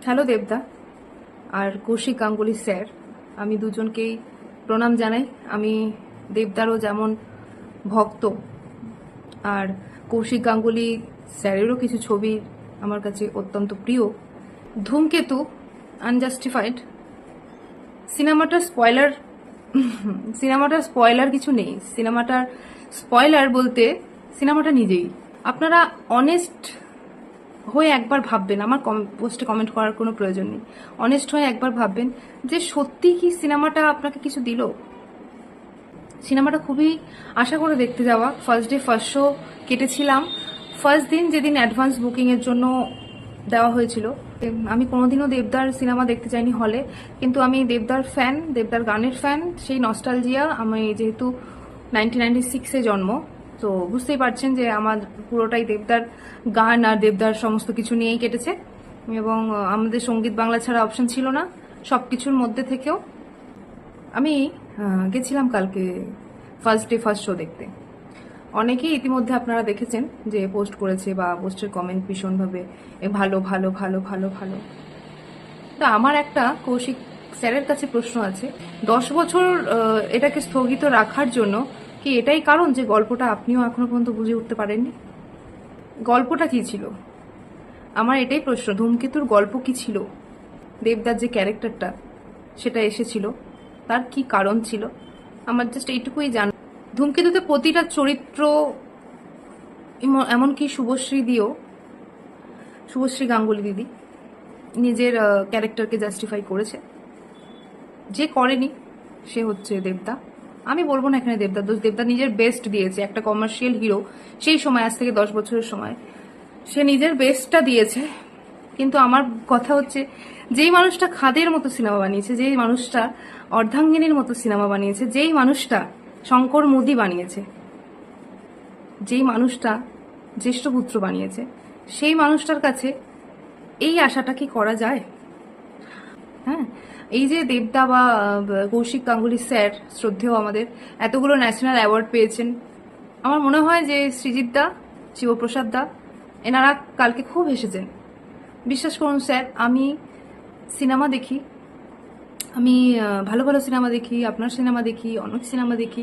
Hello দেবদা আর Kaushik Ganguly sir, আমি দুজনকেই প্রণাম জানাই। আমি দেবদারও যেমন ভক্ত, আর কৌশিক গাঙ্গুলি স্যারেরও কিছু ছবি আমার কাছে অত্যন্ত প্রিয়। ধূমকেতু আনজাস্টিফাইড সিনেমাটার স্পয়লার কিছু নেই। সিনেমাটার স্পয়লার বলতে সিনেমাটা নিজেই। আপনারা অনেস্ট হয়ে একবার ভাববেন, আমার পোস্টে কমেন্ট করার কোনো প্রয়োজন নেই। অনেস্ট হয়ে একবার ভাববেন যে সত্যি কি সিনেমাটা আপনাকে কিছু দিল। সিনেমাটা খুবই আশা করে দেখতে যাওয়া। ফার্স্ট ডে ফার্স্ট শো কেটেছিলাম। ফার্স্ট দিন যেদিন অ্যাডভান্স বুকিংয়ের জন্য দেওয়া হয়েছিল, আমি কোনোদিনও দেবদার সিনেমা দেখতে যাইনি হলে, কিন্তু আমি দেবদার ফ্যান, দেবদার গানের ফ্যান। সেই নস্টালজিয়া, আমি যেহেতু 1996-এ জন্ম, তো বুঝতেই পারছেন যে আমার পুরোটাই দেবদার গান আর দেবদার সমস্ত কিছু নিয়েই কেটেছে। এবং আমাদের সঙ্গীত বাংলা ছাড়া অপশন ছিল না সব কিছুর মধ্যে থেকেও। আমি গেছিলাম কালকে ফার্স্ট ডে ফার্স্ট শো দেখতে। অনেকেই ইতিমধ্যে আপনারা দেখেছেন যে পোস্ট করেছে বা পোস্টের কমেন্ট ভীষণভাবে ভালো ভালো ভালো ভালো ভালো। তো আমার একটা কৌশিক স্যারের কাছে প্রশ্ন আছে, 10 বছর এটাকে স্থগিত রাখার জন্য কি এটাই কারণ যে গল্পটা আপনিও এখনো পর্যন্ত বুঝে উঠতে পারেননি? গল্পটা কি ছিল? আমার এটাই প্রশ্ন, ধূমকেতুর গল্প কি ছিল? দেবদার যে ক্যারেক্টারটা সেটা এসেছিল, তার কি কারণ ছিল? আমার জাস্ট এইটুকুই জান। ধূমকেতুতে প্রতিটা চরিত্র, এমনকি শুভশ্রী গাঙ্গুলি দিদি নিজের ক্যারেক্টারকে জাস্টিফাই করেছে। যে করেনি সে হচ্ছে দেবদা। আমি বলবো না এখানে দেবদা দোষ, দেবদা নিজের বেস্ট দিয়েছে। একটা কমার্শিয়াল হিরো, সেই সময় আজ থেকে 10 বছরের সময় সে নিজের বেস্টটা দিয়েছে। কিন্তু আমার কথা হচ্ছে, যেই মানুষটা খাদের মতো সিনেমা বানিয়েছে, যেই মানুষটা অর্ধাঙ্গিনীর মতো সিনেমা বানিয়েছে, যেই মানুষটা শঙ্কর মোদি বানিয়েছে, যেই মানুষটা জ্যেষ্ঠপুত্র বানিয়েছে, সেই মানুষটার কাছে এই আশাটা কি করা যায়? হ্যাঁ, এই যে দেবদা বা কৌশিক গাঙ্গুলি স্যার শ্রদ্ধেয় আমাদের এতগুলো ন্যাশনাল অ্যাওয়ার্ড পেয়েছেন, আমার মনে হয় যে সৃজিত দা, শিবপ্রসাদ দা, এনারা কালকে খুব হেসেছেন। বিশ্বাস করুন স্যার, আমি সিনেমা দেখি, আমি ভালো ভালো সিনেমা দেখি, আপনার সিনেমা দেখি, অনেক সিনেমা দেখি,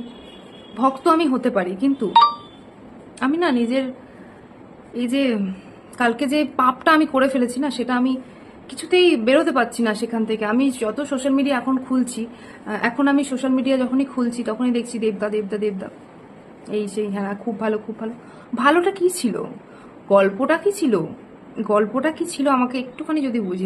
ভক্ত আমি হতে পারি, কিন্তু আমি না নিজের এই যে কালকে যে পাপটা আমি করে ফেলেছি না, সেটা আমি কিছুতেই বেরোতে পারছি না সেখান থেকে। আমি যত সোশ্যাল মিডিয়া এখন খুলছি, এখন আমি সোশ্যাল মিডিয়া যখনই খুলছি তখনই দেখছি দেবদা দেবদা দেবদা, এই সেই, হ্যাঁ খুব ভালো খুব ভালো। ভালোটা কি ছিল? গল্পটা কি ছিল? গল্পটা কি ছিল আমাকে একটুখানি যদি বুঝিয়ে